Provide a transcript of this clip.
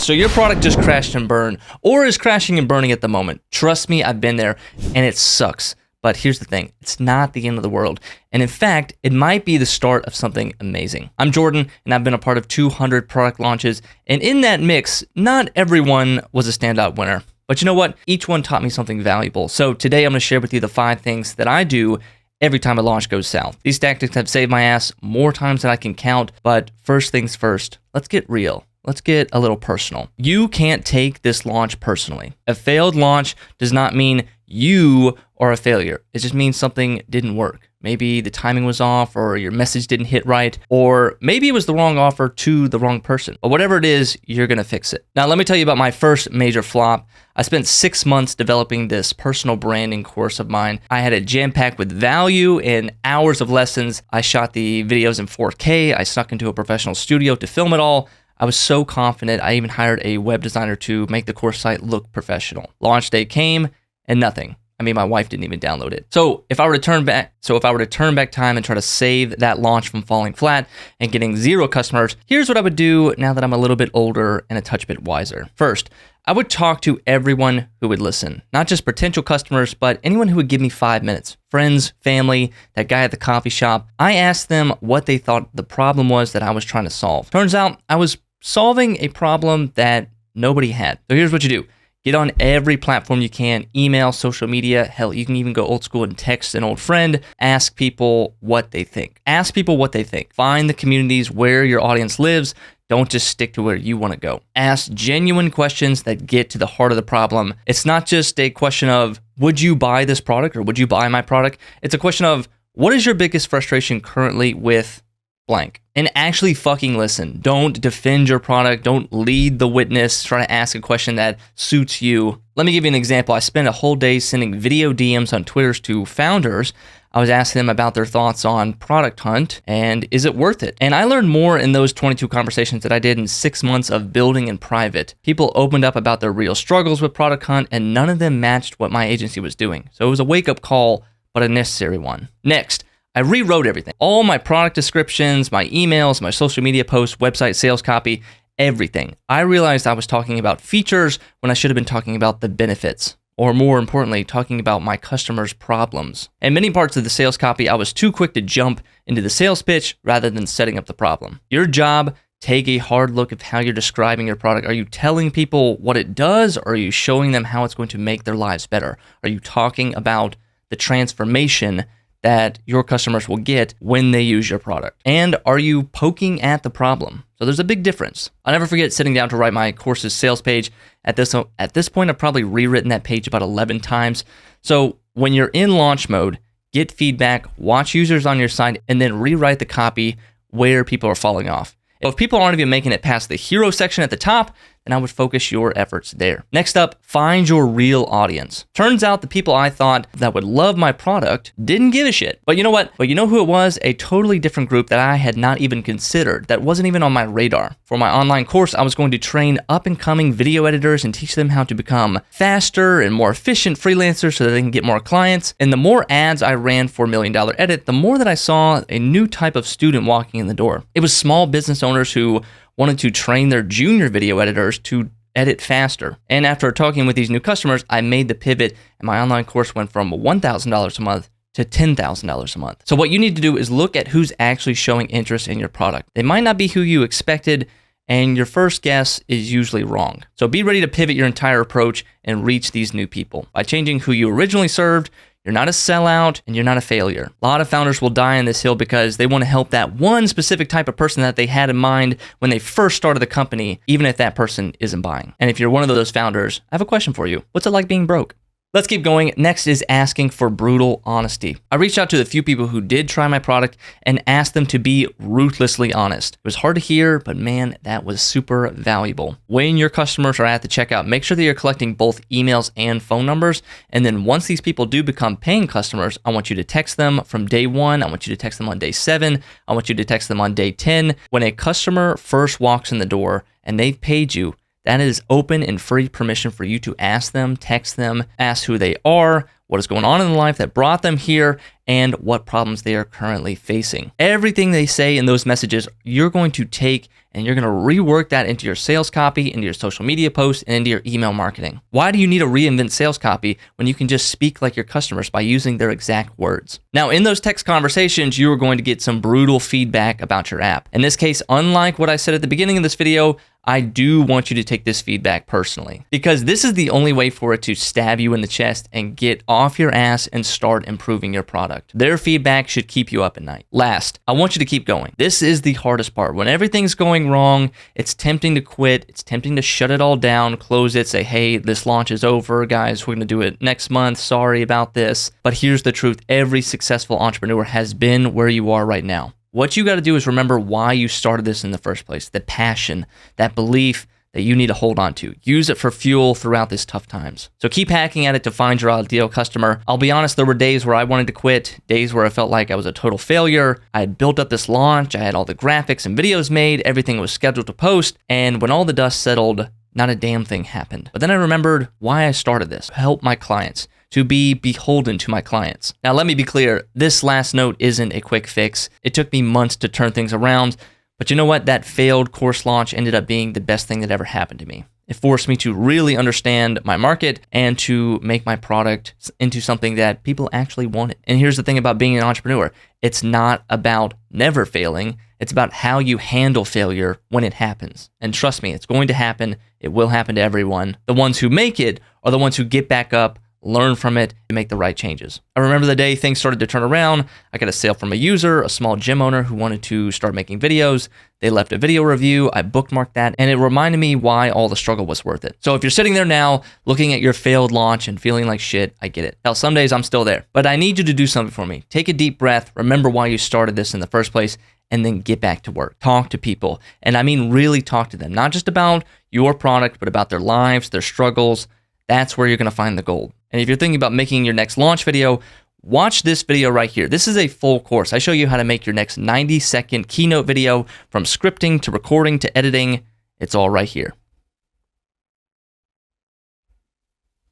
So your product just crashed and burned, or is crashing and burning at the moment. Trust me, I've been there, and it sucks. But here's the thing, it's not the end of the world. And in fact, it might be the start of something amazing. I'm Jordan, and I've been a part of 200 product launches. And in that mix, not everyone was a standout winner. But you know what? Each one taught me something valuable. So today I'm gonna share with you the 5 things that I do every time a launch goes south. These tactics have saved my ass more times than I can count. But first things first, let's get real. Let's get a little personal. You can't take this launch personally. A failed launch does not mean you are a failure. It just means something didn't work. Maybe the timing was off, or your message didn't hit right, or maybe it was the wrong offer to the wrong person. But whatever it is, you're gonna fix it. Now, let me tell you about my first major flop. I spent 6 months developing this personal branding course of mine. I had it jam-packed with value and hours of lessons. I shot the videos in 4K. I snuck into a professional studio to film it all. I was so confident, I even hired a web designer to make the course site look professional. Launch day came and nothing. I mean, my wife didn't even download it. So if I were to turn back time and try to save that launch from falling flat and getting 0 customers, here's what I would do now that I'm a little bit older and a touch bit wiser. First, I would talk to everyone who would listen, not just potential customers, but anyone who would give me 5 minutes. Friends, family, that guy at the coffee shop. I asked them what they thought the problem was that I was trying to solve. Turns out I was solving a problem that nobody had. So here's what you do. Get on every platform you can, email, social media. Hell, you can even go old school and text an old friend. Ask people what they think. Ask people what they think. Find the communities where your audience lives. Don't just stick to where you want to go. Ask genuine questions that get to the heart of the problem. It's not just a question of, would you buy this product or would you buy my product? It's a question of, what is your biggest frustration currently with blank? And actually fucking listen. Don't defend your product. Don't lead the witness. Try to ask a question that suits you. Let me give you an example. I spent a whole day sending video DMs on Twitter to founders. I was asking them about their thoughts on Product Hunt and is it worth it? And I learned more in those 22 conversations that I did in 6 months of building in private. People opened up about their real struggles with Product Hunt, and none of them matched what my agency was doing. So it was a wake-up call, but a necessary one. Next, I rewrote everything. All my product descriptions, my emails, my social media posts, website sales copy, everything. I realized I was talking about features when I should have been talking about the benefits, or more importantly, talking about my customers' problems. In many parts of the sales copy, I was too quick to jump into the sales pitch rather than setting up the problem. Your job, take a hard look at how you're describing your product. Are you telling people what it does, or are you showing them how it's going to make their lives better? Are you talking about the transformation that your customers will get when they use your product? And are you poking at the problem? So there's a big difference. I'll never forget sitting down to write my course's sales page. At this point, I've probably rewritten that page about 11 times. So when you're in launch mode, get feedback, watch users on your site, and then rewrite the copy where people are falling off. If people aren't even making it past the hero section at the top, then I would focus your efforts there. Next up, find your real audience. Turns out the people I thought that would love my product didn't give a shit. But you know what? But you know who it was? A totally different group that I had not even considered, that wasn't even on my radar. For my online course, I was going to train up-and-coming video editors and teach them how to become faster and more efficient freelancers so that they can get more clients. And the more ads I ran for $1 Million Edit, the more that I saw a new type of student walking in the door. It was small business owners who wanted to train their junior video editors to edit faster. And after talking with these new customers, I made the pivot, and my online course went from $1,000 a month to $10,000 a month. So what you need to do is look at who's actually showing interest in your product. They might not be who you expected, and your first guess is usually wrong. So be ready to pivot your entire approach and reach these new people. By changing who you originally served, you're not a sellout, and you're not a failure. A lot of founders will die on this hill because they want to help that one specific type of person that they had in mind when they first started the company, even if that person isn't buying. And if you're one of those founders, I have a question for you. What's it like being broke? Let's keep going. Next is asking for brutal honesty. I reached out to the few people who did try my product and asked them to be ruthlessly honest. It was hard to hear, but man, that was super valuable. When your customers are at the checkout, make sure that you're collecting both emails and phone numbers. And then once these people do become paying customers, I want you to text them from day 1. I want you to text them on day 7. I want you to text them on day 10. When a customer first walks in the door and they've paid you, that is open and free permission for you to ask them, text them, ask who they are, what is going on in life that brought them here, and what problems they are currently facing. Everything they say in those messages, you're going to take and you're going to rework that into your sales copy, into your social media posts, and into your email marketing. Why do you need to reinvent sales copy when you can just speak like your customers by using their exact words? Now, in those text conversations, you are going to get some brutal feedback about your app. In this case, unlike what I said at the beginning of this video, I do want you to take this feedback personally, because this is the only way for it to stab you in the chest and get off your ass and start improving your product. Their feedback should keep you up at night. Last, I want you to keep going. This is the hardest part. When everything's going wrong, it's tempting to quit. It's tempting to shut it all down, close it, say, hey, this launch is over, guys. We're going to do it next month. Sorry about this. But here's the truth. Every successful entrepreneur has been where you are right now. What you got to do is remember why you started this in the first place, the passion, that belief that you need to hold on to. Use it for fuel throughout these tough times. So keep hacking at it to find your ideal customer. I'll be honest, there were days where I wanted to quit, days where I felt like I was a total failure. I had built up this launch, I had all the graphics and videos made, everything was scheduled to post, and when all the dust settled, not a damn thing happened. But then I remembered why I started this, to help my clients, to be beholden to my clients. Now, let me be clear, this last note isn't a quick fix. It took me months to turn things around, but you know what? That failed course launch ended up being the best thing that ever happened to me. It forced me to really understand my market and to make my product into something that people actually wanted. And here's the thing about being an entrepreneur. It's not about never failing. It's about how you handle failure when it happens. And trust me, it's going to happen. It will happen to everyone. The ones who make it are the ones who get back up, learn from it, and make the right changes. I remember the day things started to turn around. I got a sale from a user, a small gym owner who wanted to start making videos. They left a video review. I bookmarked that, and it reminded me why all the struggle was worth it. So if you're sitting there now looking at your failed launch and feeling like shit, I get it. Hell, some days I'm still there, but I need you to do something for me. Take a deep breath, remember why you started this in the first place, and then get back to work. Talk to people. And I mean really talk to them, not just about your product, but about their lives, their struggles. That's where you're going to find the gold. And if you're thinking about making your next launch video, watch this video right here. This is a full course. I show you how to make your next 90-second keynote video from scripting to recording to editing. It's all right here.